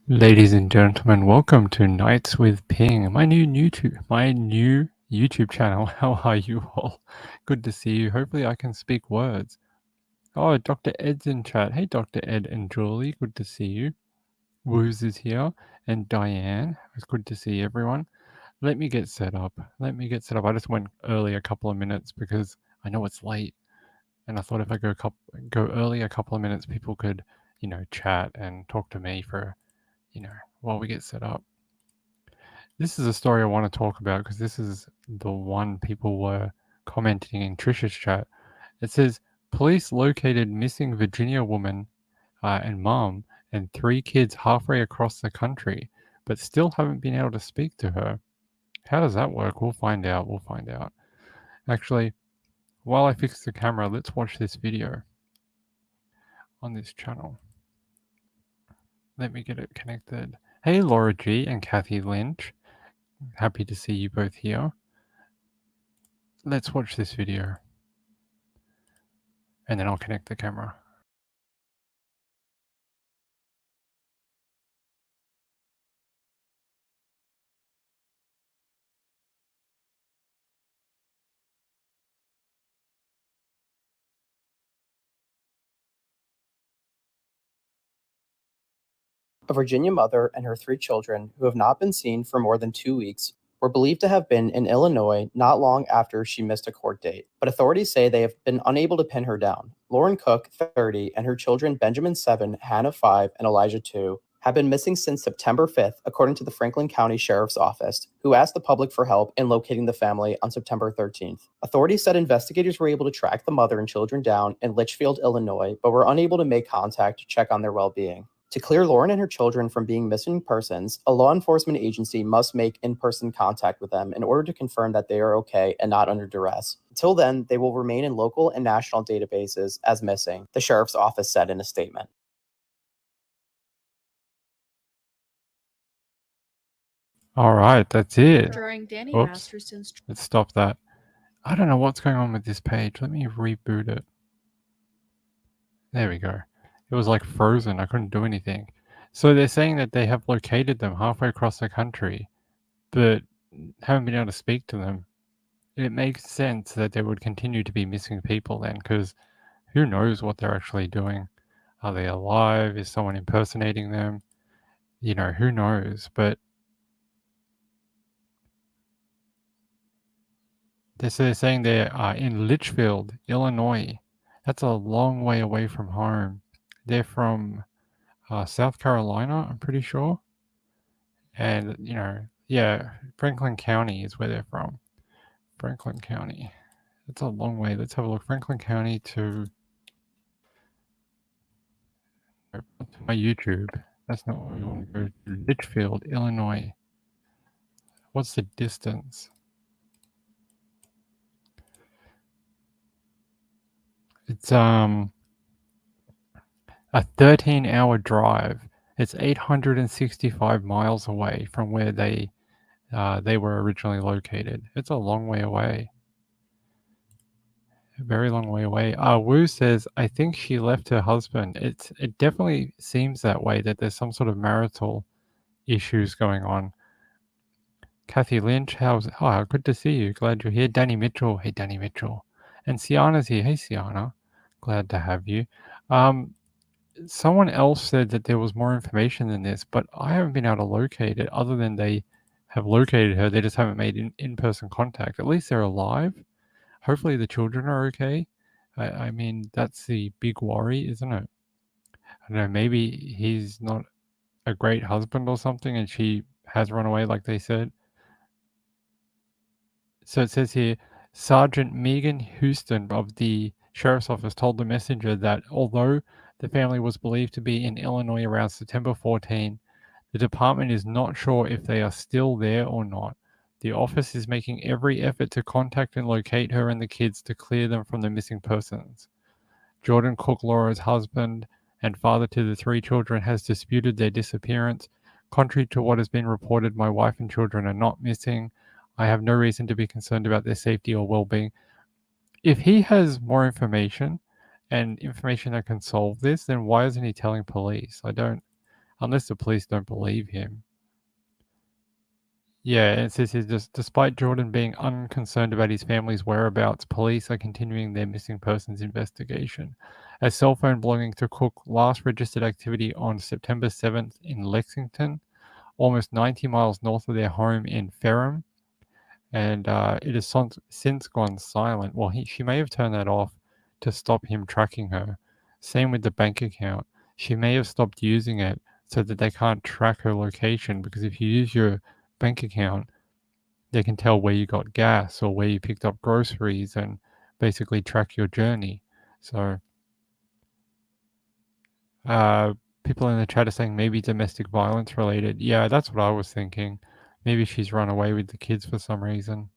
Ladies and gentlemen, welcome to Nights with Ping, my new YouTube channel. How are you all? Good to see you. Hopefully I can speak words. Oh, Dr. Ed's in chat. Hey, Dr. Ed and Julie, good to see you. Woos is here, and Diane. It's good to see everyone. Let me get set up. I just went early a couple of minutes because I know it's late, and I thought if I go early a couple of minutes, people could, chat and talk to me for, while we get set up. This is a story I want to talk about because this is the one people were commenting in Trisha's chat. It says, police located missing Virginia woman and mom and 3 kids halfway across the country, but still haven't been able to speak to her. How does that work? We'll find out. Actually, while I fix the camera, let's watch this video on this channel. Let me get it connected. Hey, Laura G and Kathy Lynch. Happy to see you both here. Let's watch this video. And then I'll connect the camera. A Virginia mother and her 3 children, who have not been seen for more than 2 weeks, were believed to have been in Illinois not long after she missed a court date, but authorities say they have been unable to pin her down. Lauren Cook, 30, and her children Benjamin, 7, Hannah, 5, and Elijah, 2, have been missing since September 5th, according to the Franklin County Sheriff's Office, who asked the public for help in locating the family on September 13th. Authorities said investigators were able to track the mother and children down in Litchfield, Illinois, but were unable to make contact to check on their well-being. To clear Lauren and her children from being missing persons, a law enforcement agency must make in-person contact with them in order to confirm that they are okay and not under duress. Until then, they will remain in local and national databases as missing, the sheriff's office said in a statement. All right, that's it. During Danny Oops. Masterson's Let's stop that. I don't know what's going on with this page. Let me reboot it. There we go. It was like frozen. I couldn't do anything. So they're saying that they have located them halfway across the country, but haven't been able to speak to them. It makes sense that they would continue to be missing people then, because who knows what they're actually doing. Are they alive? Is someone impersonating them? Who knows? But they're saying they are in Litchfield, Illinois. That's a long way away from home. They're from South Carolina, I'm pretty sure. And, yeah, Franklin County is where they're from. Franklin County. That's a long way. Let's have a look. Franklin County to my YouTube. That's not where we want to go. Litchfield, Illinois. What's the distance? It's a 13-hour drive. It's 865 miles away from where they were originally located. It's a long way away. A very long way away. Wu says, I think she left her husband. It definitely seems that way, that there's some sort of marital issues going on. Kathy Lynch, good to see you. Glad you're here. Danny Mitchell. Hey, Danny Mitchell. And Sienna's here. Hey, Sienna. Glad to have you. Someone else said that there was more information than this, but I haven't been able to locate it other than they have located her. They just haven't made in-person contact. At least they're alive. Hopefully the children are okay. I mean, that's the big worry, isn't it? I don't know, maybe he's not a great husband or something and she has run away like they said. So it says here, Sergeant Megan Houston of the Sheriff's Office told the messenger that although the family was believed to be in Illinois around September 14, the department is not sure if they are still there or not. The office is making every effort to contact and locate her and the kids to clear them from the missing persons. Jordan Cook, Laura's husband and father to the 3 children, has disputed their disappearance. Contrary to what has been reported, my wife and children are not missing. I have no reason to be concerned about their safety or well-being. If he has more information and information that can solve this, then why isn't he telling police? I don't unless the police don't believe him. Yeah, it says here, despite Jordan being unconcerned about his family's whereabouts, police are continuing their missing persons investigation. A cell phone belonging to Cook last registered activity on September 7th in Lexington, almost 90 miles north of their home in Ferrum, and it has since gone silent. Well, she may have turned that off to stop him tracking her. Same with the bank account. She may have stopped using it so that they can't track her location, because if you use your bank account, they can tell where you got gas or where you picked up groceries and basically track your journey. So, people in the chat are saying maybe domestic violence related. Yeah, that's what I was thinking. Maybe she's run away with the kids for some reason.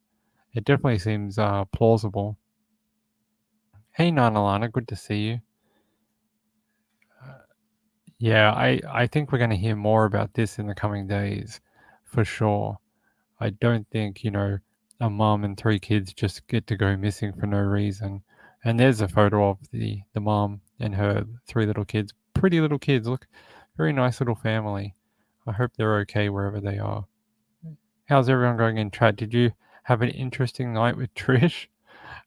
It definitely seems plausible. Hey, Nanalana, good to see you. Yeah, I think we're going to hear more about this in the coming days, for sure. I don't think, a mom and 3 kids just get to go missing for no reason. And there's a photo of the mom and her 3 little kids. Pretty little kids. Look, very nice little family. I hope they're okay wherever they are. How's everyone going in chat? Did you have an interesting night with Trish?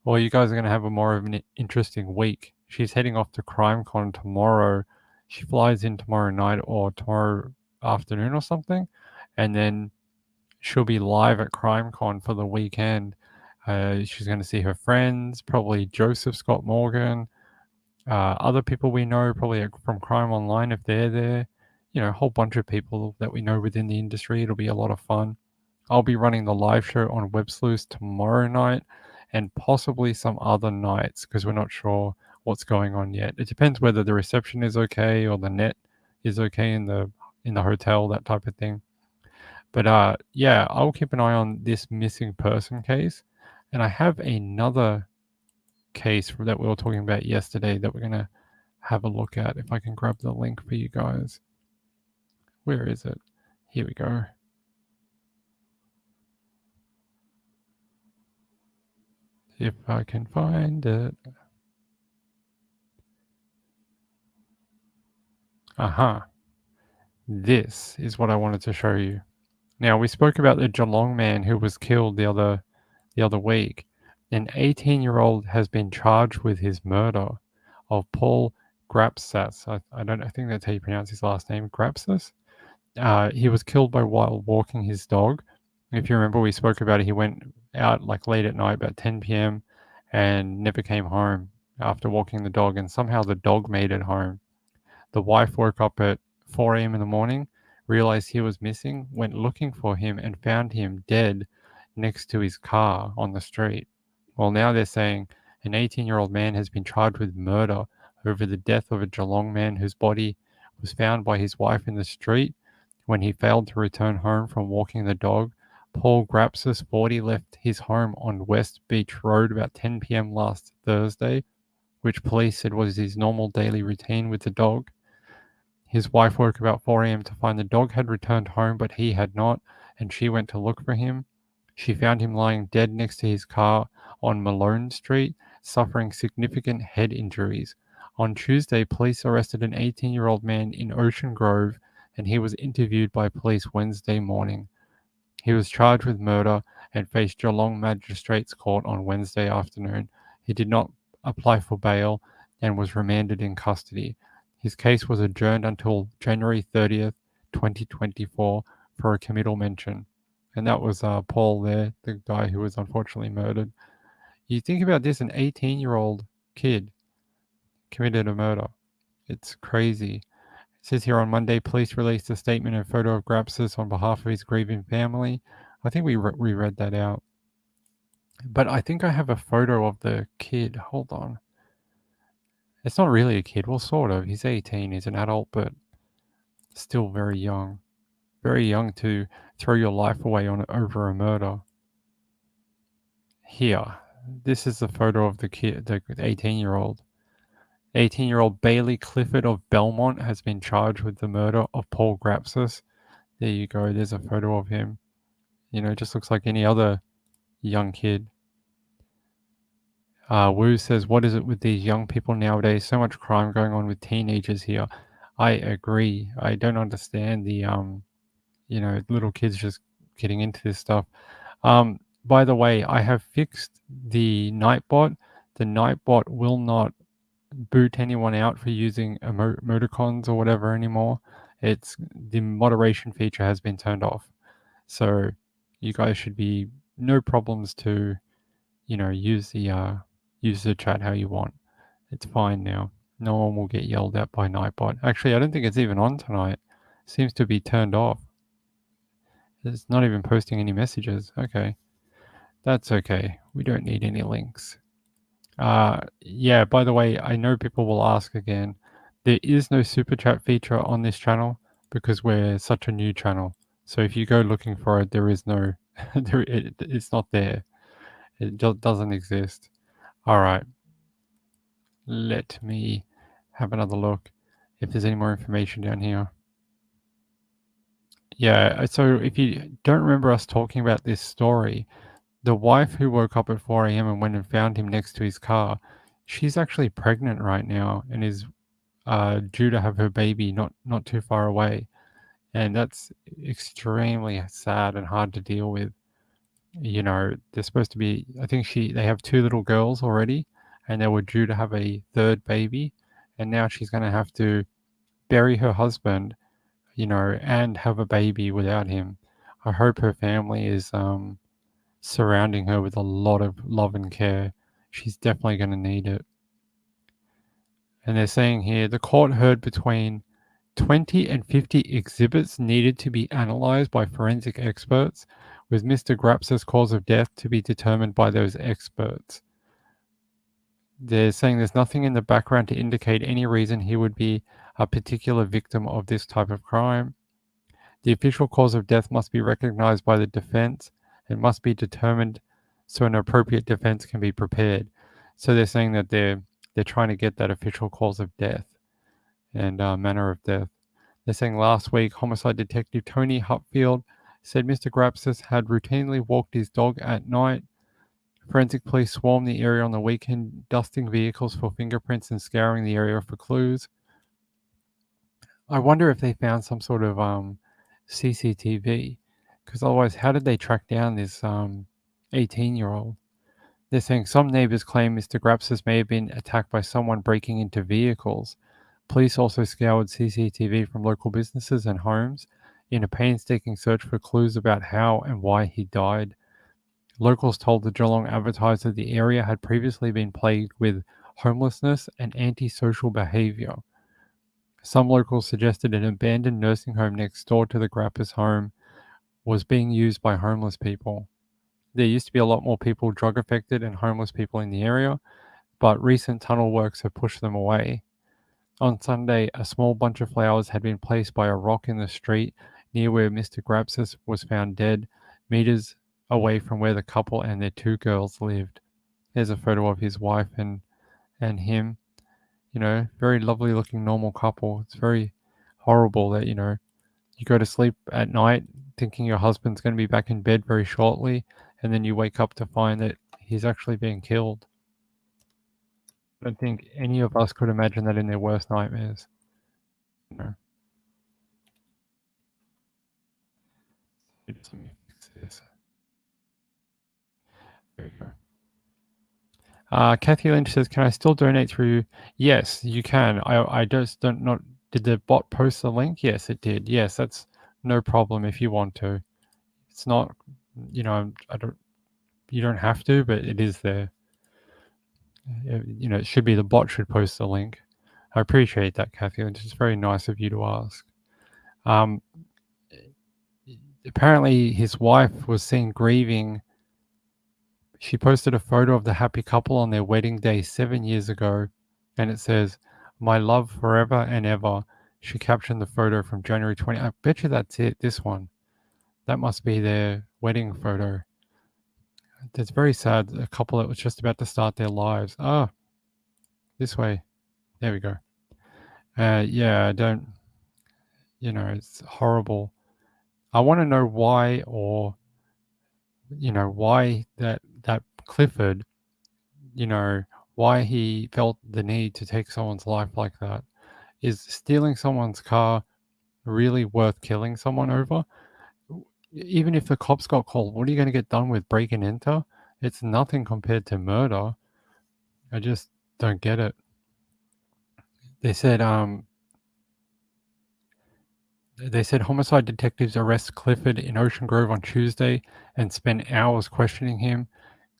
Or you guys are going to have a more of an interesting week? She's heading off to CrimeCon tomorrow. She flies in tomorrow night or tomorrow afternoon or something. And then she'll be live at CrimeCon for the weekend. She's going to see her friends, probably Joseph Scott Morgan, other people we know, probably from Crime Online if they're there. A whole bunch of people that we know within the industry. It'll be a lot of fun. I'll be running the live show on Web Sleuths tomorrow night and possibly some other nights because we're not sure what's going on yet. It depends whether the reception is okay or the net is okay in the hotel, that type of thing. But yeah, I'll keep an eye on this missing person case. And I have another case that we were talking about yesterday that we're going to have a look at. If I can grab the link for you guys. Where is it? Here we go. If I can find it. Aha. This is what I wanted to show you. Now, we spoke about the Geelong man who was killed the other week. An 18-year-old has been charged with his murder of Paul Grapsas. I think that's how you pronounce his last name, Grapsas. He was killed while walking his dog. If you remember, we spoke about it. He went out like late at night, about 10 p.m., and never came home after walking the dog. And somehow the dog made it home. The wife woke up at 4 a.m. in the morning, realized he was missing, went looking for him, and found him dead next to his car on the street. Well, now they're saying an 18-year-old man has been charged with murder over the death of a Geelong man whose body was found by his wife in the street when he failed to return home from walking the dog. Paul Grapsas, 40, left his home on West Beach Road about 10 p.m. last Thursday, which police said was his normal daily routine with the dog. His wife woke about 4 a.m. to find the dog had returned home, but he had not, and she went to look for him. She found him lying dead next to his car on Malone Street, suffering significant head injuries. On Tuesday, police arrested an 18-year-old man in Ocean Grove, and he was interviewed by police Wednesday morning. He was charged with murder and faced Geelong Magistrates Court on Wednesday afternoon. He did not apply for bail and was remanded in custody. His case was adjourned until January 30th, 2024 for a committal mention. And that was Paul there, the guy who was unfortunately murdered. You think about this, an 18-year-old kid committed a murder. It's crazy. It says here on Monday, police released a statement and photo of Grapsas on behalf of his grieving family. I think we read that out. But I think I have a photo of the kid. Hold on. It's not really a kid. Well, sort of. He's 18. He's an adult, but still very young. Very young to throw your life away over a murder. Here. This is the photo of the kid, the 18-year-old. 18-year-old Bailey Clifford of Belmont has been charged with the murder of Paul Grapsas. There you go. There's a photo of him. It just looks like any other young kid. Wu says, what is it with these young people nowadays? So much crime going on with teenagers here. I agree. I don't understand the little kids just getting into this stuff. By the way, I have fixed the Nightbot. The Nightbot will not boot anyone out for using emoticons or whatever anymore. It's the moderation feature has been turned off. So you guys should be no problems to, use the chat how you want. It's fine now. No one will get yelled at by Nightbot. Actually, I don't think it's even on tonight. It seems to be turned off. It's not even posting any messages. Okay. That's okay. We don't need any links. Yeah, by the way, I know people will ask again. There is no super chat feature on this channel because we're such a new channel. So if you go looking for it, there is no, it's not there. It doesn't exist. All right. Let me have another look if there's any more information down here. Yeah, so if you don't remember us talking about this story, the wife who woke up at 4 a.m. and went and found him next to his car, she's actually pregnant right now and is due to have her baby not too far away. And that's extremely sad and hard to deal with. They're supposed to be, I think they have 2 little girls already, and they were due to have a third baby, and now she's going to have to bury her husband, and have a baby without him. I hope her family is surrounding her with a lot of love and care. She's definitely going to need it. And they're saying here the court heard between 20 and 50 exhibits needed to be analyzed by forensic experts, with Mr. Graps's cause of death to be determined by those experts. They're saying there's nothing in the background to indicate any reason he would be a particular victim of this type of crime. The official cause of death must be recognized by the defense and must be determined so an appropriate defense can be prepared. So they're saying that they're trying to get that official cause of death and manner of death. They're saying last week, homicide detective Tony Hupfield said Mr. Grapsis had routinely walked his dog at night. Forensic police swarmed the area on the weekend, dusting vehicles for fingerprints and scouring the area for clues. I wonder if they found some sort of CCTV, because otherwise, how did they track down this 18-year-old? They're saying some neighbors claim Mr. Grapsis may have been attacked by someone breaking into vehicles. Police also scoured CCTV from local businesses and homes in a painstaking search for clues about how and why he died. Locals told the Geelong Advertiser the area had previously been plagued with homelessness and antisocial behaviour. Some locals suggested an abandoned nursing home next door to the Grappers home was being used by homeless people. There used to be a lot more people drug affected and homeless people in the area, but recent tunnel works have pushed them away. On Sunday, a small bunch of flowers had been placed by a rock in the street near where Mr. Grapsis was found dead, meters away from where the couple and their 2 girls lived. There's a photo of his wife and him. Very lovely looking normal couple. It's very horrible that, you go to sleep at night thinking your husband's going to be back in bed very shortly, and then you wake up to find that he's actually being killed. I don't think any of us could imagine that in their worst nightmares. No. Let me fix this. There you go. Kathy Lynch says, "Can I still donate through?" Yes, you can. I just don't not. Did the bot post the link? Yes, it did. Yes, that's no problem if you want to. It's not, I don't. You don't have to, but it is there. It should be the bot should post the link. I appreciate that, Kathy Lynch. It's very nice of you to ask. Apparently, his wife was seen grieving. She posted a photo of the happy couple on their wedding day 7 years ago, and it says, "My love forever and ever." She captioned the photo from January 20. I bet you that's it, this one. That must be their wedding photo. It's very sad, a couple that was just about to start their lives. Oh, this way. There we go. Yeah, I don't, it's horrible. I want to know why why that Clifford, why he felt the need to take someone's life like that. Is stealing someone's car really worth killing someone over? Even if the cops got called, what are you going to get done with break and enter? It's nothing compared to murder. I just don't get it. They said homicide detectives arrest Clifford in Ocean Grove on Tuesday and spent hours questioning him.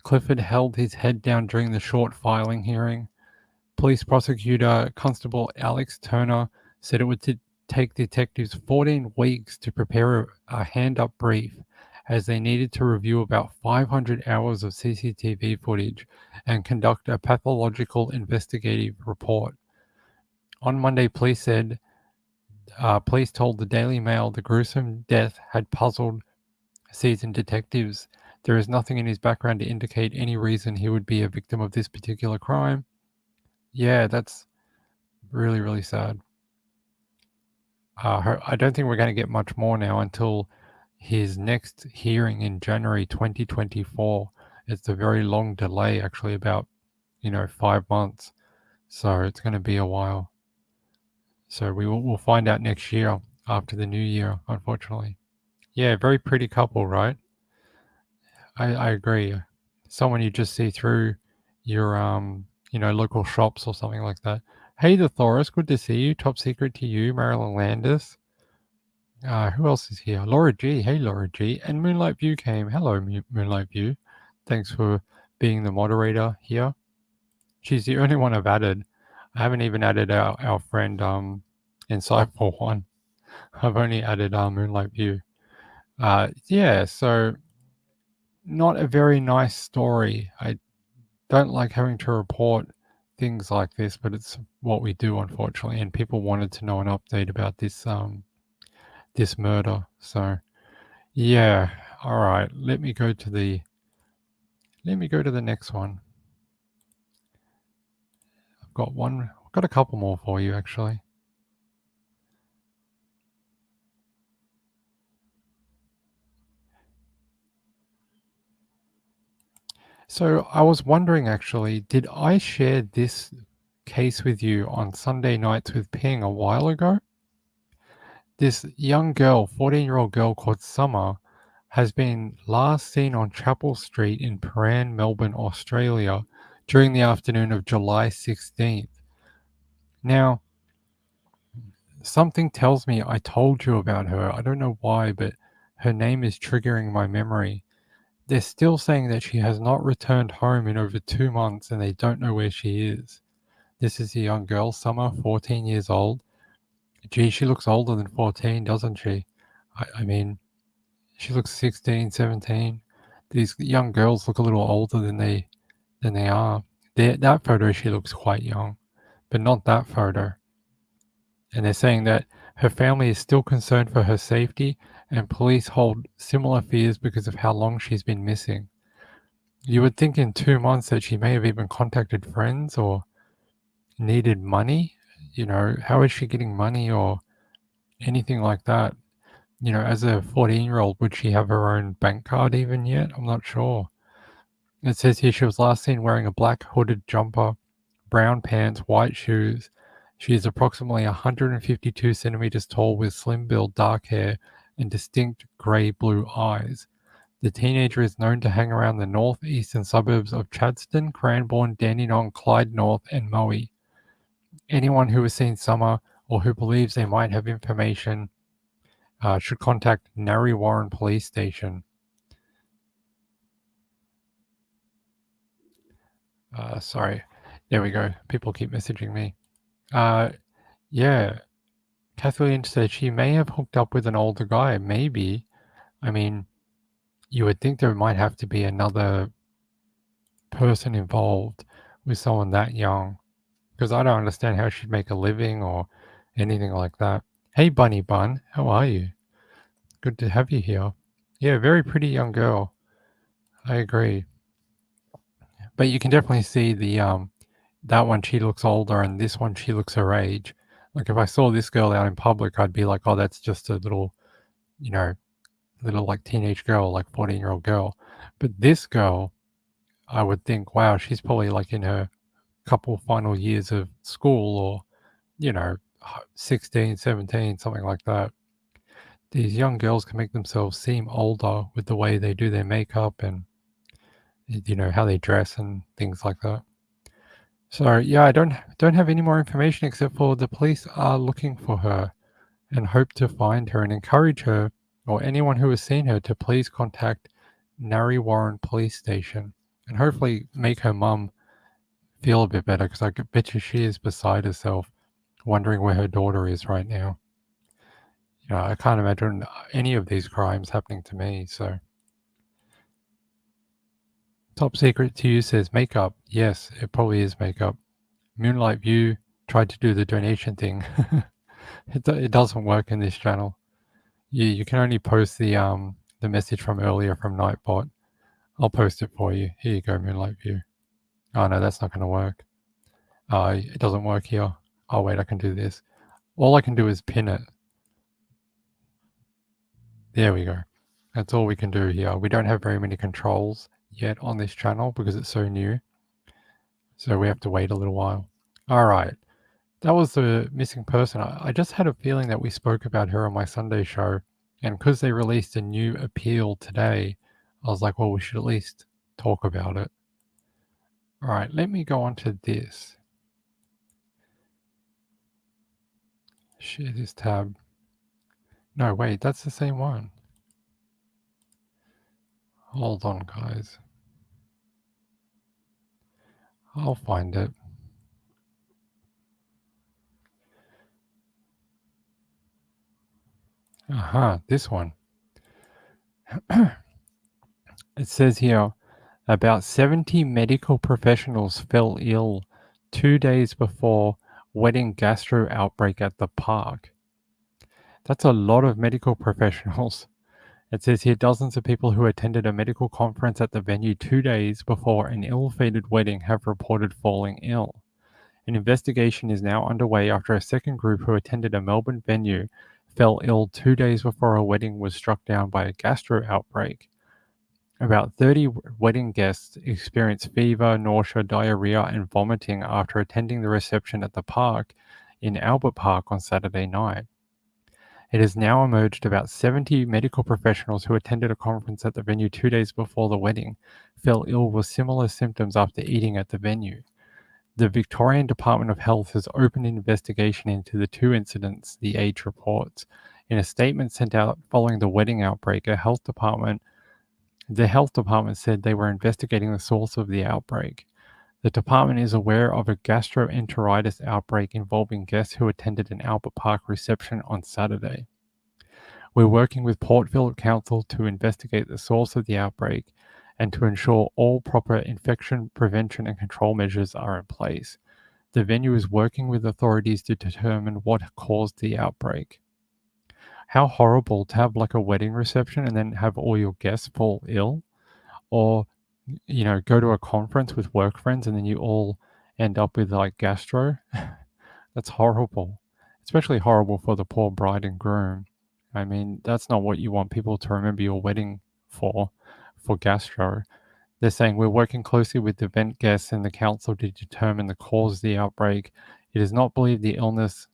Clifford held his head down during the short filing hearing. Police prosecutor Constable Alex Turner said it would take detectives 14 weeks to prepare a hand-up brief, as they needed to review about 500 hours of CCTV footage and conduct a pathological investigative report. On Monday, police told the Daily Mail the gruesome death had puzzled seasoned detectives. There is nothing in his background to indicate any reason he would be a victim of this particular crime. Yeah, that's really, really sad. I don't think we're going to get much more now until his next hearing in January 2024. It's a very long delay, actually, about 5 months. So it's going to be a while. So we'll find out next year after the new year, unfortunately. Yeah, very pretty couple, right? I agree. Someone you just see through your local shops or something like that. Hey, the Thoris, good to see you. Top secret to you, Marilyn Landis. Who else is here? Laura G. Hey, Laura G. And Moonlight View came. Hello, Moonlight View. Thanks for being the moderator here. She's the only one I've added. I haven't even added our friend Insightful One. I've only added Moonlight View. Yeah, so not a very nice story. I don't like having to report things like this, but it's what we do, unfortunately. And people wanted to know an update about this murder. So yeah, all right. Let me go to the next one. I've got a couple more for you actually. So I was wondering actually, did I share this case with you on Sunday Nights with Ping a while ago? This young girl, 14-year-old girl called Summer, has been last seen on Chapel Street in Prahran, Melbourne, Australia during the afternoon of July 16th. Now, something tells me I told you about her. I don't know why, but her name is triggering my memory. They're still saying that she has not returned home in over 2 months and they don't know where she is. This is a young girl, Summer, 14 years old. Gee, she looks older than 14, doesn't she? I mean, she looks 16, 17. These young girls look a little older than they are. That photo, she looks quite young, but not that photo. And they're saying that her family is still concerned for her safety, and police hold similar fears because of how long she's been missing. You would think in 2 months that she may have even contacted friends or needed money. How is she getting money or anything like that? As a 14-year-old, would she have her own bank card even yet? I'm not sure. It says here she was last seen wearing a black hooded jumper, brown pants, white shoes. She is approximately 152 centimeters tall with slim build, dark hair, and distinct grey-blue eyes. The teenager is known to hang around the northeastern suburbs of Chadstone, Cranbourne, Dandenong, Clyde North, and Moe. Anyone who has seen Summer or who believes they might have information should contact Narre Warren Police Station. Sorry. There we go. People keep messaging me. Yeah. Kathleen said she may have hooked up with an older guy. Maybe. I mean, you would think there might have to be another person involved with someone that young, because I don't understand how she'd make a living or anything like that. Hey, Bunny Bun, how are you? Good to have you here. Yeah, very pretty young girl. I agree. But you can definitely see that one she looks older and this one she looks her age. Like if I saw this girl out in public, I'd be like, oh, that's just a little, little like teenage girl, like 14-year-old girl. But this girl, I would think, wow, she's probably like in her couple final years of school or, 16, 17, something like that. These young girls can make themselves seem older with the way they do their makeup and how they dress and things like that. So yeah, I don't have any more information except for the police are looking for her and hope to find her and encourage her or anyone who has seen her to please contact Narre Warren Police Station and hopefully make her mum feel a bit better because I bet you she is beside herself, wondering where her daughter is right now. I can't imagine any of these crimes happening to me. So, top secret to you says makeup. Yes, it probably is makeup. Moonlight View tried to do the donation thing. It doesn't work in this channel. You can only post the message from earlier from Nightbot. I'll post it for you. Here you go, Moonlight View. Oh no, that's not going to work. It doesn't work here. Oh wait, I can do this. All I can do is pin it. There we go. That's all we can do here. We don't have very many controls yet on this channel because it's so new. So we have to wait a little while. All right. That was the missing person. I just had a feeling that we spoke about her on my Sunday show. And because they released a new appeal today, I was like, well, we should at least talk about it. All right, let me go on to this. Share this tab. No, wait, that's the same one. Hold on, guys. I'll find it. Aha, this one. It says here, about 70 medical professionals fell ill 2 days before wedding gastro outbreak at the park. That's a lot of medical professionals. It says here dozens of people who attended a medical conference at the venue 2 days before an ill-fated wedding have reported falling ill. An investigation is now underway after a second group who attended a Melbourne venue fell ill 2 days before a wedding was struck down by a gastro outbreak. About 30 wedding guests experienced fever, nausea, diarrhea, and vomiting after attending the reception at the park in Albert Park on Saturday night. It has now emerged about 70 medical professionals who attended a conference at the venue 2 days before the wedding fell ill with similar symptoms after eating at the venue. The Victorian Department of Health has opened an investigation into the two incidents, the Age reports. In a statement sent out following the wedding outbreak, the health department said they were investigating the source of the outbreak. The department is aware of a gastroenteritis outbreak involving guests who attended an Albert Park reception on Saturday. We're working with Port Phillip Council to investigate the source of the outbreak and to ensure all proper infection prevention and control measures are in place. The venue is working with authorities to determine what caused the outbreak. How horrible to have like a wedding reception and then have all your guests fall ill, or go to a conference with work friends and then you all end up with like gastro. That's horrible. Especially horrible for the poor bride and groom. I mean, that's not what you want people to remember your wedding for gastro. They're saying we're working closely with the event guests and the council to determine the cause of the outbreak. It is not believed the illness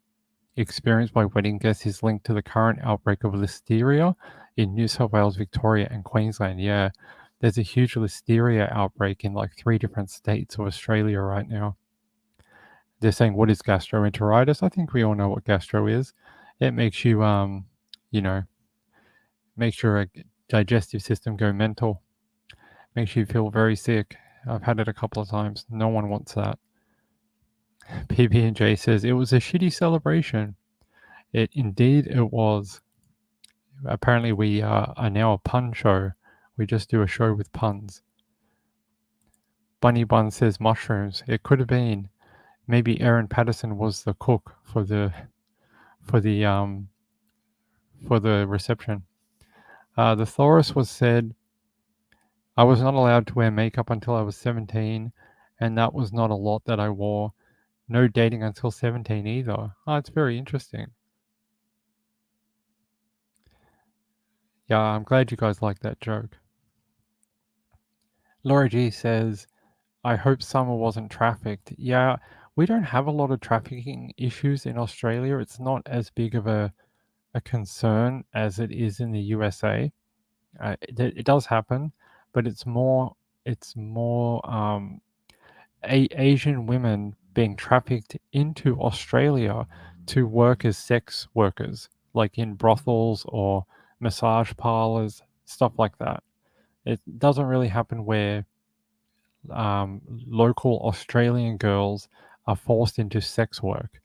experienced by wedding guests is linked to the current outbreak of listeria in New South Wales, Victoria, and Queensland. Yeah, there's a huge listeria outbreak in like 3 different states of Australia right now. They're saying, what is gastroenteritis? I think we all know what gastro is. It makes you, makes your digestive system go mental. Makes you feel very sick. I've had it a couple of times. No one wants that. PB&J says, it was a shitty celebration. Indeed it was. Apparently we are now a pun show. We just do a show with puns. Bunny Bun says mushrooms. It could have been. Maybe Aaron Patterson was the cook for the reception. The Thoris was said, I was not allowed to wear makeup until I was 17, and that was not a lot that I wore. No dating until 17 either. Oh, it's very interesting. Yeah, I'm glad you guys like that joke. Laura G says, I hope Summer wasn't trafficked. Yeah, we don't have a lot of trafficking issues in Australia. It's not as big of a concern as it is in the USA. It does happen, but it's more Asian women being trafficked into Australia to work as sex workers, like in brothels or massage parlors, stuff like that. It doesn't really happen where local Australian girls are forced into sex work.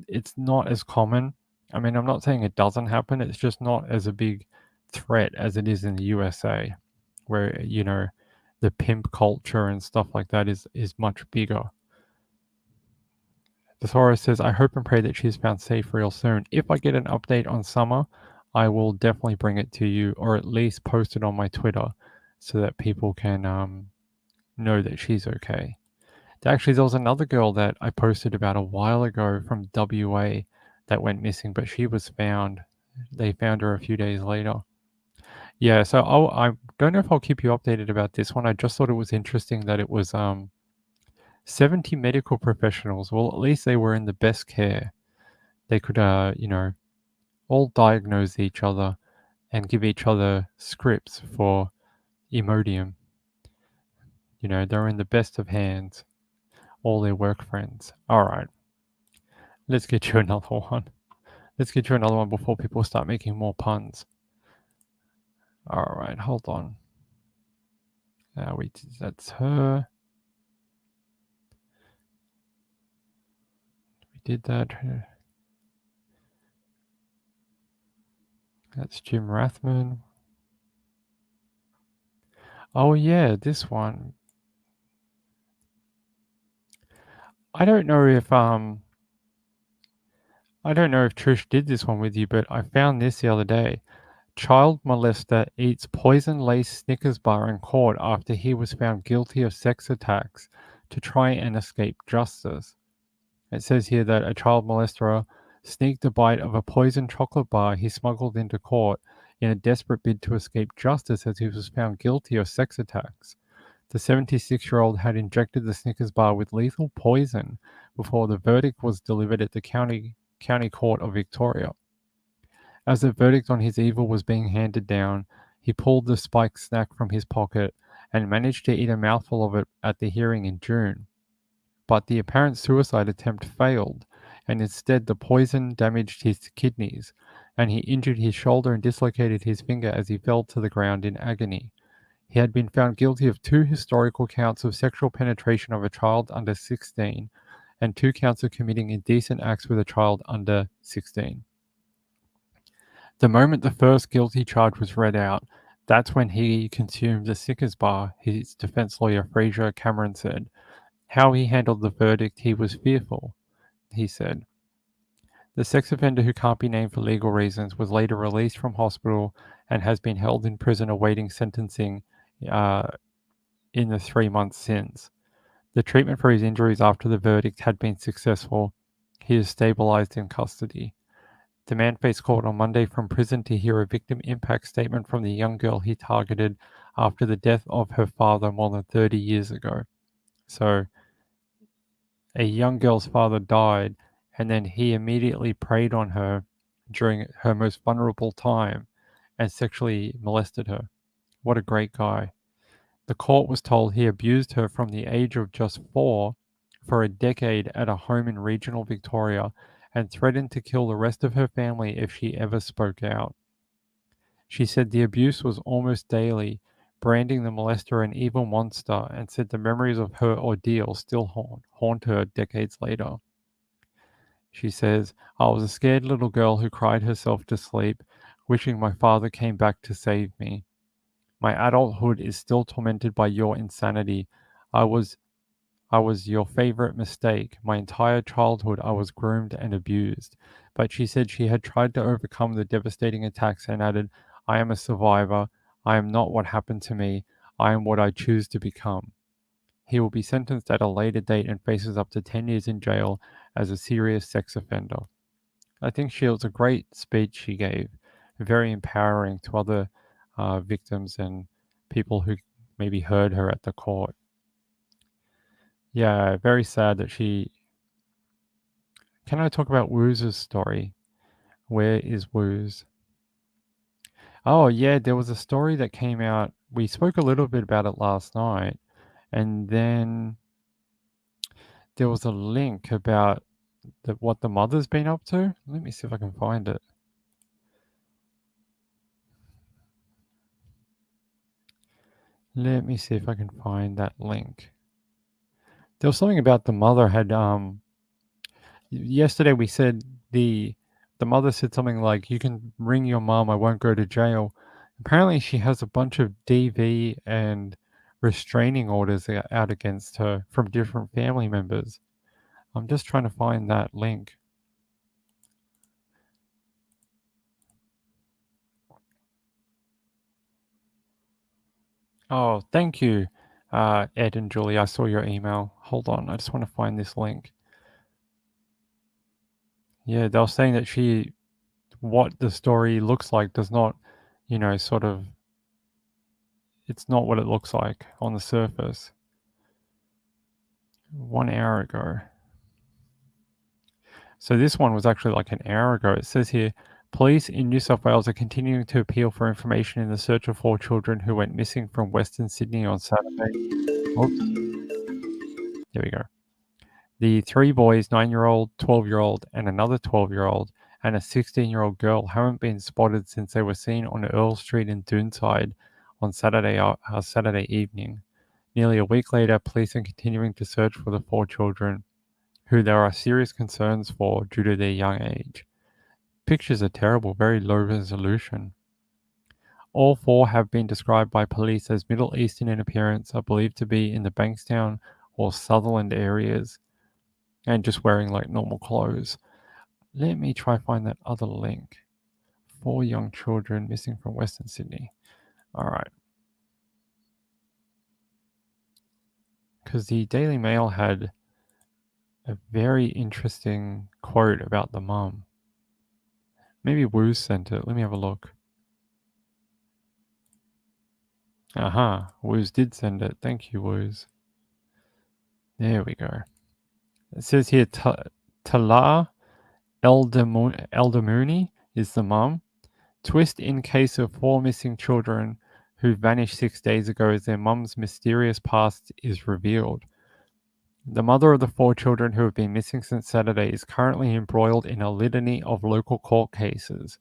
It's not as common. I mean, I'm not saying it doesn't happen. It's just not as a big threat as it is in the USA, where the pimp culture and stuff like that is much bigger. The Thesaurus says, "I hope and pray that she's found safe real soon. If I get an update on Summer, I will definitely bring it to you, or at least post it on my Twitter, so that people can know that she's okay." Actually, there was another girl that I posted about a while ago from WA that went missing, but she was found. They found her a few days later. Yeah, so I don't know if I'll keep you updated about this one. I just thought it was interesting that it was 70 medical professionals. Well, at least they were in the best care. They could, all diagnose each other and give each other scripts for Imodium. They're in the best of hands. All their work friends. All right, let's get you another one. Let's get you another one before people start making more puns. All right, hold on. That's her. We did that. That's Jim Rathman. Oh yeah, this one. I don't know if Trish did this one with you, but I found this the other day. Child molester eats poison-laced Snickers bar in court after he was found guilty of sex attacks to try and escape justice. It says here that a child molester sneaked a bite of a poisoned chocolate bar he smuggled into court in a desperate bid to escape justice as he was found guilty of sex attacks. The 76-year-old had injected the Snickers bar with lethal poison before the verdict was delivered at the County Court of Victoria. As the verdict on his evil was being handed down, he pulled the spiked snack from his pocket and managed to eat a mouthful of it at the hearing in June. But the apparent suicide attempt failed, and instead the poison damaged his kidneys, and he injured his shoulder and dislocated his finger as he fell to the ground in agony. He had been found guilty of 2 historical counts of sexual penetration of a child under 16 and 2 counts of committing indecent acts with a child under 16. The moment the first guilty charge was read out, that's when he consumed the Snickers bar, his defense lawyer Fraser Cameron said. How he handled the verdict, he was fearful, he said. The sex offender, who can't be named for legal reasons, was later released from hospital and has been held in prison awaiting sentencing in the 3 months since. The treatment for his injuries after the verdict had been successful. He is stabilized in custody. The man faced court on Monday from prison to hear a victim impact statement from the young girl he targeted after the death of her father more than 30 years ago. So, a young girl's father died, and then he immediately preyed on her during her most vulnerable time and sexually molested her. What a great guy. The court was told he abused her from the age of just 4 for a decade at a home in regional Victoria and threatened to kill the rest of her family if she ever spoke out. She said the abuse was almost daily, branding the molester an evil monster, and said the memories of her ordeal still haunt her decades later. She says, "I was a scared little girl who cried herself to sleep, wishing my father came back to save me. My adulthood is still tormented by your insanity. I was your favorite mistake. My entire childhood I was groomed and abused." But she said she had tried to overcome the devastating attacks and added, "I am a survivor. I am not what happened to me. I am what I choose to become." He will be sentenced at a later date and faces up to 10 years in jail as a serious sex offender. I think she was a great speech she gave, very empowering to other victims and people who maybe heard her at the court. Yeah, very sad that she Can I talk about Wooz's story? Where is Wooz? Oh, yeah, there was a story that came out. We spoke a little bit about it last night, and then there was a link about what the mother's been up to. Let me see if I can find it. Let me see if I can find that link. There was something about the mother had yesterday we said the mother said something like, "You can ring your mom, I won't go to jail." Apparently she has a bunch of DV and restraining orders out against her from different family members. I'm just trying to find that link. Oh, thank you, Ed and Julie. I saw your email. Hold on, I just want to find this link. Yeah, they were saying that what the story looks like does not, sort of, it's not what it looks like on the surface. 1 hour ago. So this one was actually like an hour ago. It says here, police in New South Wales are continuing to appeal for information in the search of 4 children who went missing from Western Sydney on Saturday. Oops. There we go. The 3 boys, 9-year-old, 12-year-old, and another 12-year-old, and a 16-year-old girl haven't been spotted since they were seen on Earl Street in Doonside on Saturday evening. Nearly a week later, police are continuing to search for the 4 children, who there are serious concerns for due to their young age. Pictures are terrible, very low resolution. All 4 have been described by police as Middle Eastern in appearance, are believed to be in the Bankstown or Sutherland areas, and just wearing like normal clothes. Let me try find that other link. 4 young children missing from Western Sydney. All right. Because the Daily Mail had a very interesting quote about the mum. Maybe Woo sent it. Let me have a look. Aha, Woos did send it. Thank you, Woos. There we go. It says here, Tala Eldamuni is the mum. Twist in case of 4 missing children who vanished 6 days ago as their mum's mysterious past is revealed. The mother of the 4 children who have been missing since Saturday is currently embroiled in a litany of local court cases.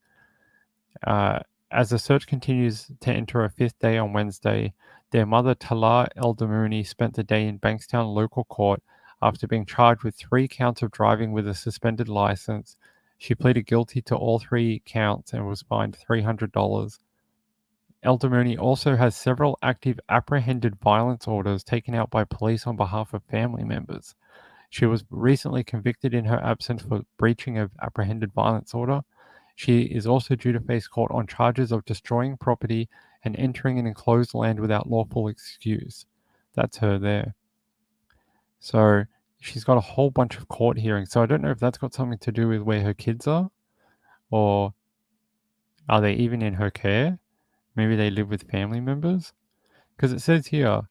As the search continues to enter a 5th day on Wednesday, their mother Talar Eldamuni spent the day in Bankstown local court after being charged with 3 counts of driving with a suspended license. She pleaded guilty to all 3 counts and was fined $300. Eldamuni also has several active apprehended violence orders taken out by police on behalf of family members. She was recently convicted in her absence for breaching of apprehended violence order. She is also due to face court on charges of destroying property and entering an enclosed land without lawful excuse. That's her there. So she's got a whole bunch of court hearings. So I don't know if that's got something to do with where her kids are, or are they even in her care? Maybe they live with family members? Because it says here,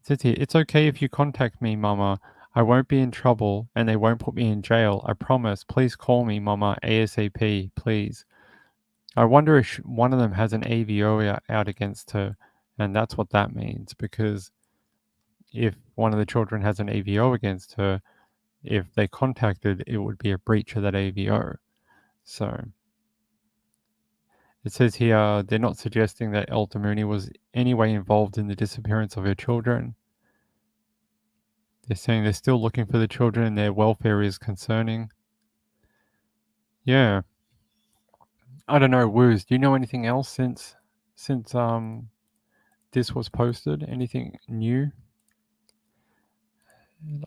it's okay if you contact me, Mama. I won't be in trouble and they won't put me in jail. I promise. Please call me, Mama, ASAP, please. I wonder if one of them has an AVO out against her, and that's what that means, because if one of the children has an AVO against her, if they contacted, it would be a breach of that AVO. So it says here they're not suggesting that Eldamuni was anyway involved in the disappearance of her children. They're saying they're still looking for the children and their welfare is concerning. Yeah. I don't know, Woos, do you know anything else since this was posted? Anything new?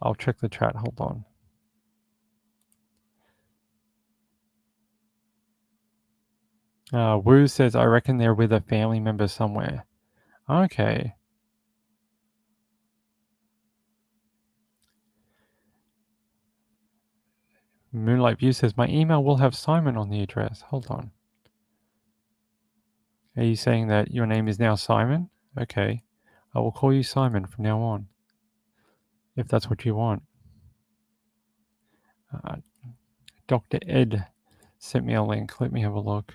I'll check the chat, hold on. Woo says, I reckon they're with a family member somewhere. Okay. Moonlight View says, my email will have Simon on the address. Hold on. Are you saying that your name is now Simon? Okay. I will call you Simon from now on, if that's what you want. Dr. Ed sent me a link. Let me have a look.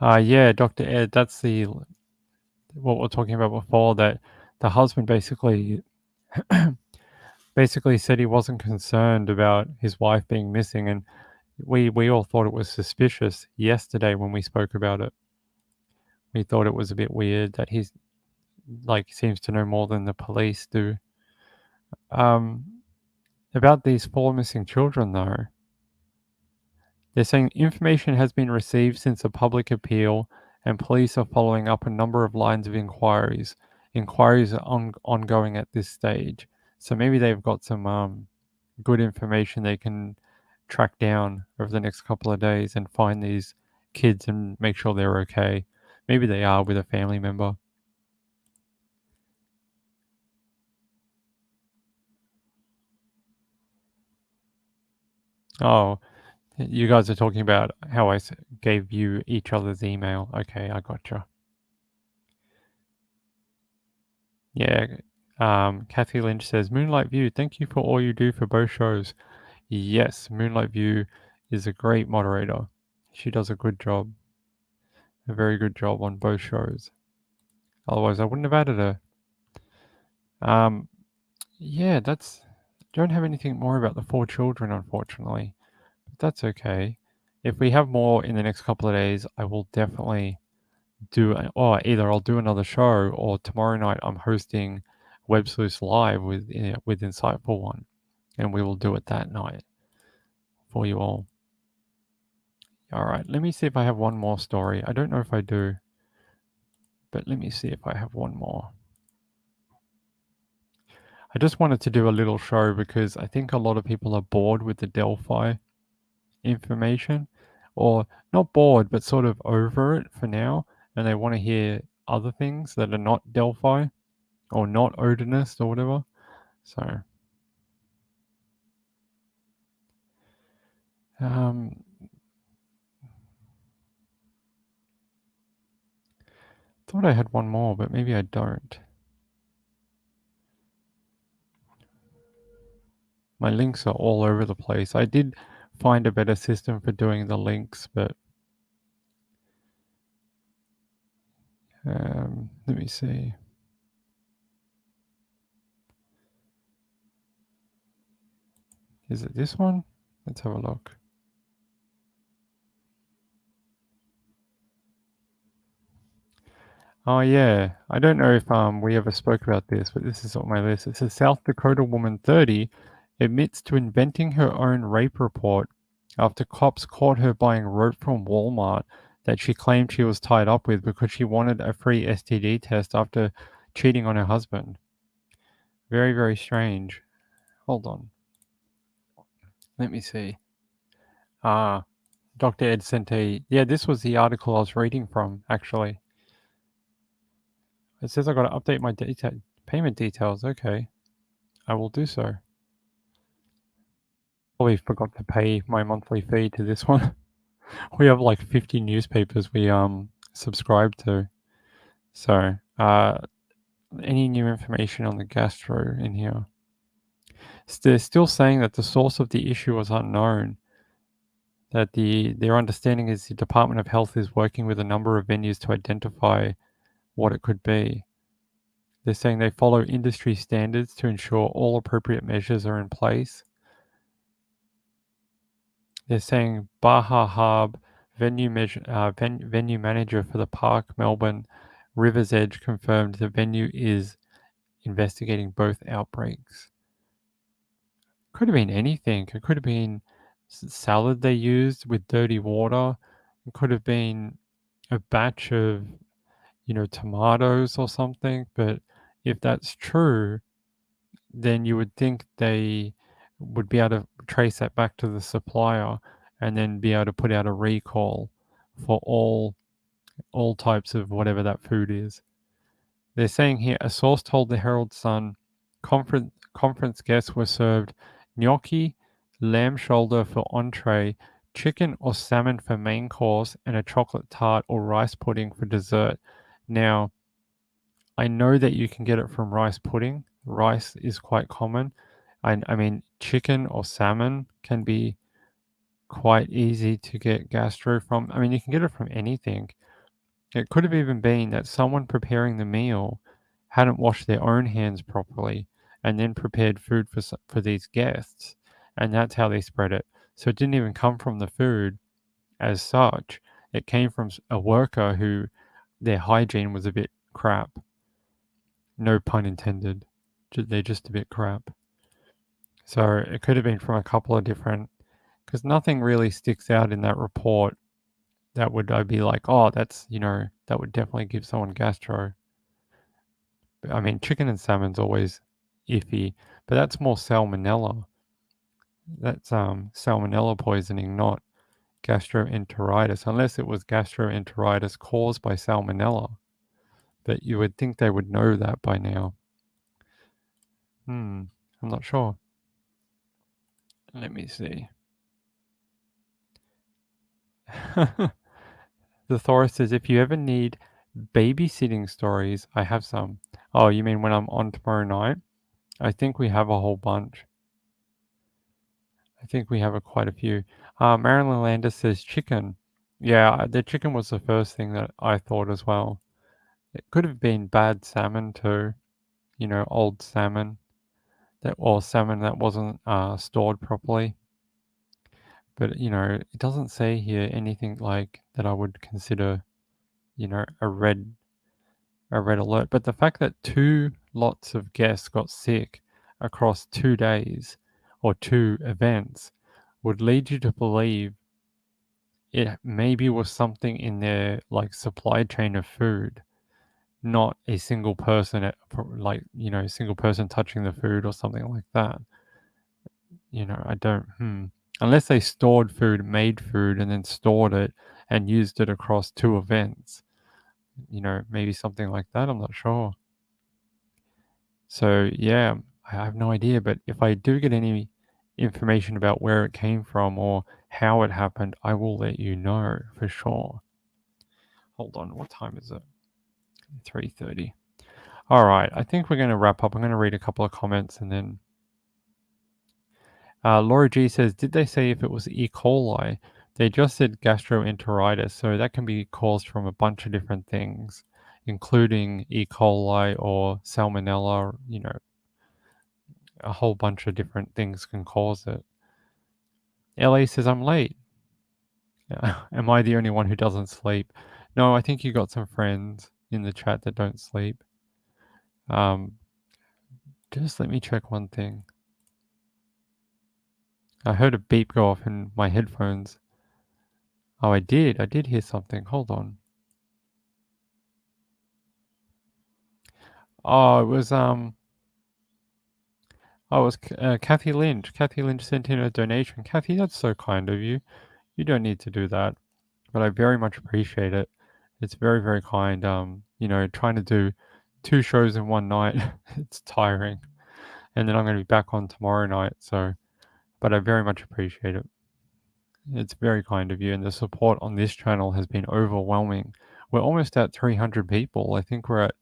Yeah, Dr. Ed, that's what we're talking about before, that the husband basically said he wasn't concerned about his wife being missing, and we all thought it was suspicious yesterday when we spoke about it. We thought it was a bit weird that he's seems to know more than the police do. About these 4 missing children, though, they're saying information has been received since a public appeal, and police are following up a number of lines of inquiries. Inquiries are ongoing at this stage, so maybe they've got some good information they can track down over the next couple of days and find these kids and make sure they're okay. Maybe they are with a family member. Oh, you guys are talking about how I gave you each other's email. Okay, I gotcha. Yeah. Kathy Lynch says, Moonlight View, thank you for all you do for both shows. Yes, Moonlight View is a great moderator. She does a good job. A very good job on both shows. Otherwise, I wouldn't have added her. Yeah, don't have anything more about the 4 children, unfortunately. But that's okay. If we have more in the next couple of days, I will definitely or either I'll do another show, or tomorrow night I'm hosting Web Sleuths Live with Insightful One, and we will do it that night for you all. All right, let me see if I have one more story. I don't know if I do, but let me see if I have one more. I just wanted to do a little show because I think a lot of people are bored with the Delphi information, or not bored, but sort of over it for now, and they want to hear other things that are not Delphi or not Odinist or whatever. So, thought I had one more, but maybe I don't. My links are all over the place. I did find a better system for doing the links, but let me see. Is it this one? Let's have a look. Oh yeah, I don't know if we ever spoke about this, but this is on my list. It says South Dakota woman 30 admits to inventing her own rape report after cops caught her buying rope from Walmart that she claimed she was tied up with because she wanted a free STD test after cheating on her husband. Very, very strange. Hold on. Let me see. Dr. Ed sent yeah, this was the article I was reading from, actually. It says I got to update my payment details. Okay. I will do so. Probably forgot to pay my monthly fee to this one. We have like 50 newspapers we subscribe to. So, any new information on the gastro in here? They're still saying that the source of the issue was unknown. That their understanding is the Department of Health is working with a number of venues to identify what it could be. They're saying they follow industry standards to ensure all appropriate measures are in place. They're saying Baha Harb, venue manager for the Park Melbourne River's Edge, confirmed the venue is investigating both outbreaks. Could have been anything. It could have been salad they used with dirty water. It could have been a batch of, tomatoes or something. But if that's true, then you would think they would be able to trace that back to the supplier and then be able to put out a recall for all types of whatever that food is. They're saying here a source told the Herald Sun conference guests were served gnocchi, lamb shoulder for entree, chicken or salmon for main course, and a chocolate tart or rice pudding for dessert. Now, I know that you can get it from rice pudding. Rice is quite common. I mean, chicken or salmon can be quite easy to get gastro from. I mean, you can get it from anything. It could have even been that someone preparing the meal hadn't washed their own hands properly and then prepared food for these guests, and that's how they spread it. So it didn't even come from the food as such. It came from a worker who their hygiene was a bit crap. No pun intended. They're just a bit crap. So it could have been from a couple of different, because nothing really sticks out in that report that would I be like, oh, that's, that would definitely give someone gastro. I mean, chicken and salmon's always iffy, but that's more salmonella. That's salmonella poisoning, not gastroenteritis, unless it was gastroenteritis caused by salmonella. But you would think they would know that by now. I'm not sure. Let me see. The Thoris says, if you ever need babysitting stories, I have some. Oh, you mean when I'm on tomorrow night? I think we have a whole bunch. I think we have quite a few. Marilyn Landis says chicken. Yeah, the chicken was the first thing that I thought as well. It could have been bad salmon too, old salmon or salmon that wasn't stored properly. But it doesn't say here anything like that I would consider, a red alert. But the fact that 2 lots of guests got sick across 2 days or 2 events would lead you to believe it maybe was something in their like supply chain of food, not a single person single person touching the food or something like that. I don't unless they stored food, made food, and then stored it and used it across 2 events. Maybe something like that. I'm not sure. So yeah, I have no idea. But if I do get any information about where it came from or how it happened, I will let you know for sure. Hold on, what time is it? 3:30. All right, I think we're going to wrap up. I'm going to read a couple of comments and then. Laura G says, did they say if it was E. coli? They just said gastroenteritis, so that can be caused from a bunch of different things, including E. coli or salmonella. A whole bunch of different things can cause it. LA says, I'm late. Am I the only one who doesn't sleep? No, I think you got some friends in the chat that don't sleep. Just let me check one thing. I heard a beep go off in my headphones. Oh, I did hear something. Hold on. Oh, it was Kathy Lynch. Kathy Lynch sent in a donation. Kathy, that's so kind of you. You don't need to do that, but I very much appreciate it. It's very, very kind. Trying to do 2 shows in one night, it's tiring. And then I'm going to be back on tomorrow night. But I very much appreciate it. It's very kind of you, and the support on this channel has been overwhelming. We're almost at 300 people. I think we're at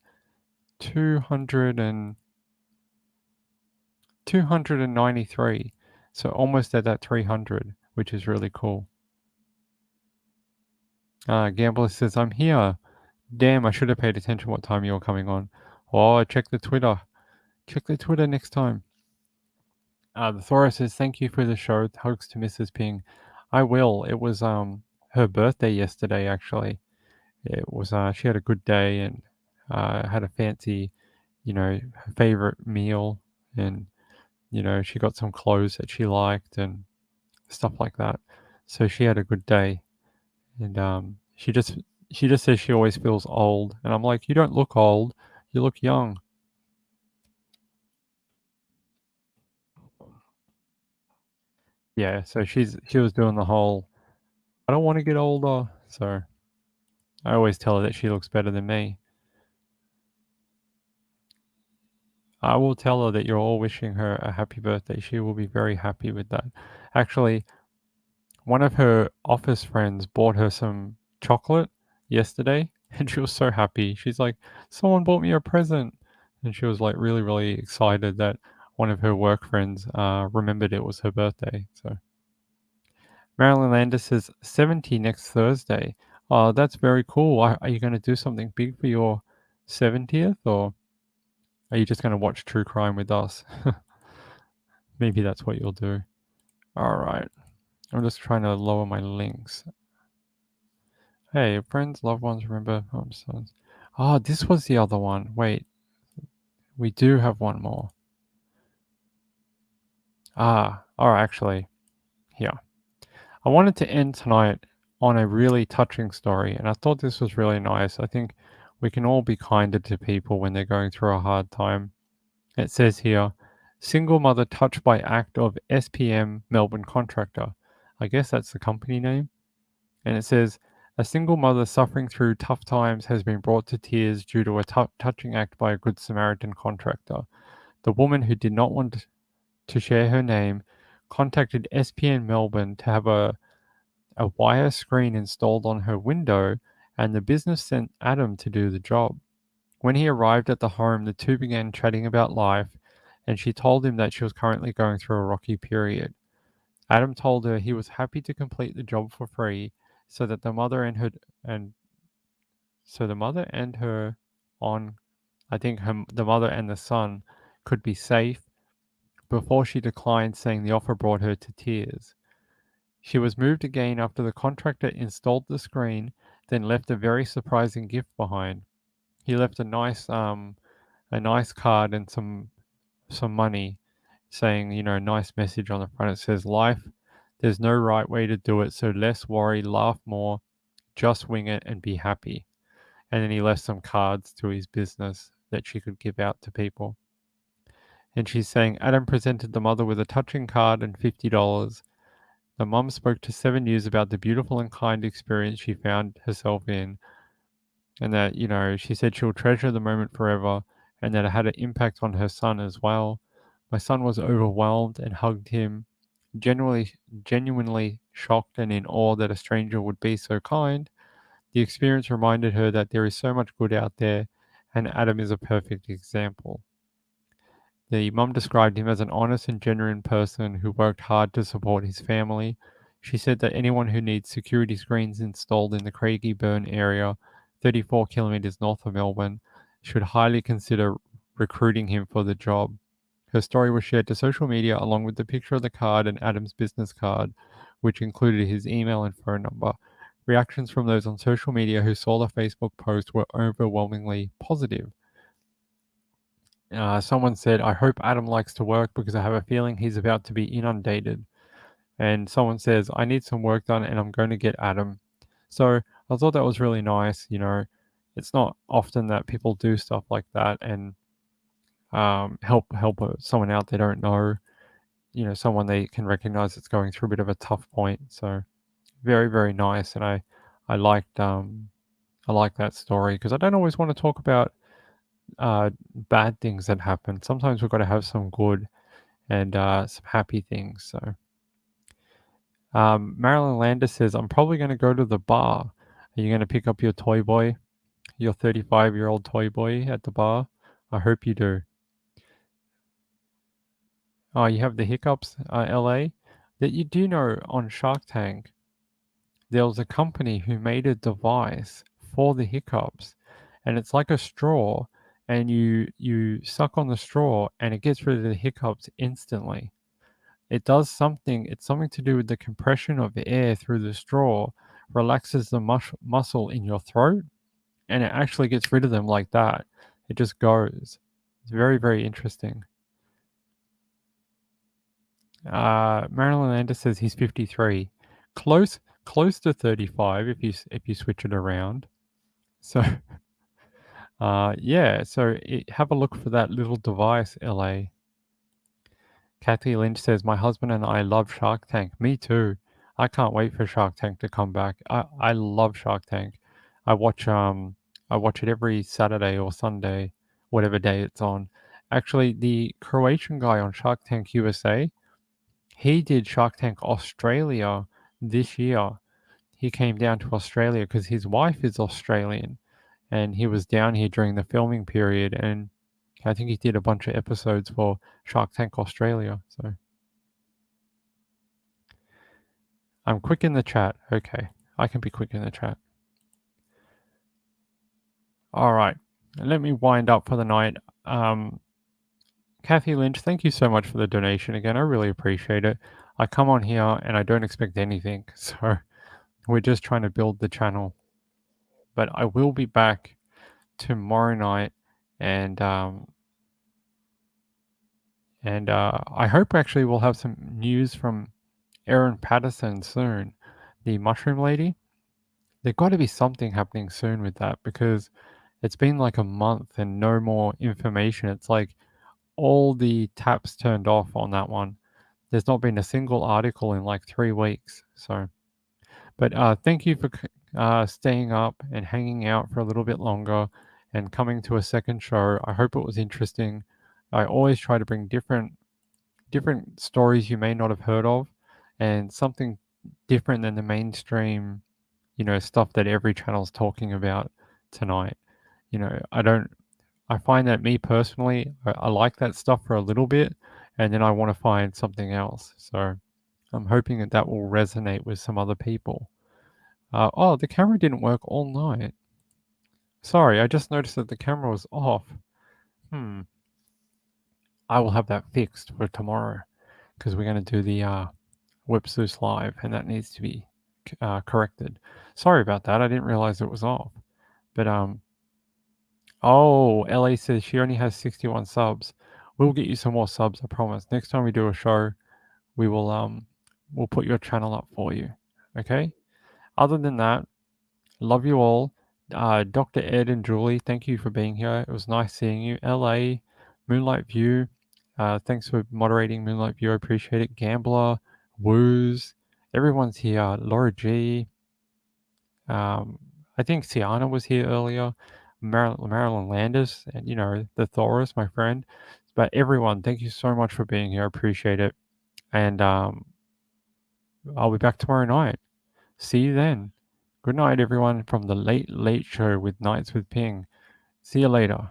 293. So almost at that 300, which is really cool. Gambler says, I'm here. Damn, I should have paid attention what time you were coming on. Oh, check the Twitter. Check the Twitter next time. The Thora says, thank you for the show. Hugs to Mrs. Ping. I will. It was her birthday yesterday, actually. It was she had a good day and had a fancy, her favorite meal, and she got some clothes that she liked and stuff like that. So she had a good day, and she just says she always feels old, and I'm like, you don't look old, you look young. Yeah, so she was doing the whole, I don't want to get older. So I always tell her that she looks better than me. I will tell her that you're all wishing her a happy birthday. She will be very happy with that. Actually, one of her office friends bought her some chocolate yesterday, and she was so happy. She's like, someone bought me a present. And she was like really, really excited that one of her work friends remembered it was her birthday. So Marilyn Landis says 70 next Thursday. Oh, that's very cool. Are you going to do something big for your 70th, or are you just going to watch true crime with us? Maybe that's what you'll do. All right. I'm just trying to lower my links. Hey, friends, loved ones, remember homes, sons. Oh, this was the other one. Wait, we do have one more. Actually, here. I wanted to end tonight on a really touching story, and I thought this was really nice. I think we can all be kinder to people when they're going through a hard time. It says here, single mother touched by act of SPM Melbourne contractor. I guess that's the company name. And it says, a single mother suffering through tough times has been brought to tears due to a touching act by a Good Samaritan contractor. The woman, who did not want to share her name, contacted SPN Melbourne to have a wire screen installed on her window, and the business sent Adam to do the job. When he arrived at the home, the two began chatting about life, and she told him that she was currently going through a rocky period. Adam told her he was happy to complete the job for free so that the mother and her and so the mother and her on I think the mother and the son could be safe, before she declined, saying the offer brought her to tears. She was moved again after the contractor installed the screen, then left a very surprising gift behind. He left a nice card and some money, saying, nice message on the front. It says, "Life, there's no right way to do it, so less worry, laugh more, just wing it and be happy." And then he left some cards to his business that she could give out to people. And she's saying, Adam presented the mother with a touching card and $50. The mum spoke to 7 News about the beautiful and kind experience she found herself in, and that, she said she'll treasure the moment forever, and that it had an impact on her son as well. My son was overwhelmed and hugged him, genuinely shocked and in awe that a stranger would be so kind. The experience reminded her that there is so much good out there, and Adam is a perfect example. The mum described him as an honest and genuine person who worked hard to support his family. She said that anyone who needs security screens installed in the Craigieburn area, 34 kilometres north of Melbourne, should highly consider recruiting him for the job. Her story was shared to social media along with the picture of the card and Adam's business card, which included his email and phone number. Reactions from those on social media who saw the Facebook post were overwhelmingly positive. Someone said, I hope Adam likes to work because I have a feeling he's about to be inundated. And someone says, I need some work done and I'm going to get Adam. So I thought that was really nice. It's not often that people do stuff like that and help someone out they don't know, someone they can recognize that's going through a bit of a tough point. So very, very nice. And I liked that story because I don't always want to talk about bad things that happen. Sometimes we've got to have some good and some happy things. So Marilyn Landis says, I'm probably going to go to the bar. Are you going to pick up your toy boy, your 35-year-old toy boy at the bar? I hope you do. Oh, you have the hiccups, LA? That you do know on Shark Tank, there was a company who made a device for the hiccups, and it's like a straw, and you suck on the straw and it gets rid of the hiccups instantly. It does something, it's something to do with the compression of the air through the straw, relaxes the muscle in your throat, and it actually gets rid of them like that. It just goes. It's very, very interesting. Marilyn Landis says he's 53. Close to 35 if you switch it around. So have a look for that little device, LA. Kathy Lynch says, my husband and I love Shark Tank. Me too. I can't wait for Shark Tank to come back. I love Shark Tank. I watch it every Saturday or Sunday, whatever day it's on. Actually, the Croatian guy on Shark Tank USA, he did Shark Tank Australia this year. He came down to Australia because his wife is Australian, and he was down here during the filming period, and I think he did a bunch of episodes for Shark Tank Australia. So I'm quick in the chat. Okay, I can be quick in the chat. All right, let me wind up for the night. Kathy Lynch, thank you so much for the donation again. I really appreciate it. I come on here and I don't expect anything, so we're just trying to build the channel. But I will be back tomorrow night, and I hope actually we'll have some news from Erin Patterson soon, the mushroom lady. There's got to be something happening soon with that because it's been like a month and no more information. It's like all the taps turned off on that one. There's not been a single article in like 3 weeks. So, but thank you for staying up and hanging out for a little bit longer and coming to a second show. I hope it was interesting. I always try to bring different stories you may not have heard of and something different than the mainstream, stuff that every channel's talking about tonight. I find that me personally, I like that stuff for a little bit and then I want to find something else. So I'm hoping that that will resonate with some other people. Oh, the camera didn't work all night. Sorry, I just noticed that the camera was off. I will have that fixed for tomorrow because we're going to do the Whip Zeus live and that needs to be corrected. Sorry about that. I didn't realize it was off. But oh, LA says she only has 61 subs. We'll get you some more subs, I promise. Next time we do a show, we will we'll put your channel up for you. Okay? Other than that, love you all. Dr. Ed and Julie, thank you for being here. It was nice seeing you. LA, Moonlight View, thanks for moderating Moonlight View. I appreciate it. Gambler, Woos, everyone's here. Laura G. I think Sienna was here earlier. Marilyn Landis, and the Thoris, my friend. But everyone, thank you so much for being here. I appreciate it. And I'll be back tomorrow night. See you then. Good night, everyone, from the Late Late Show with Nights with Ping. See you later.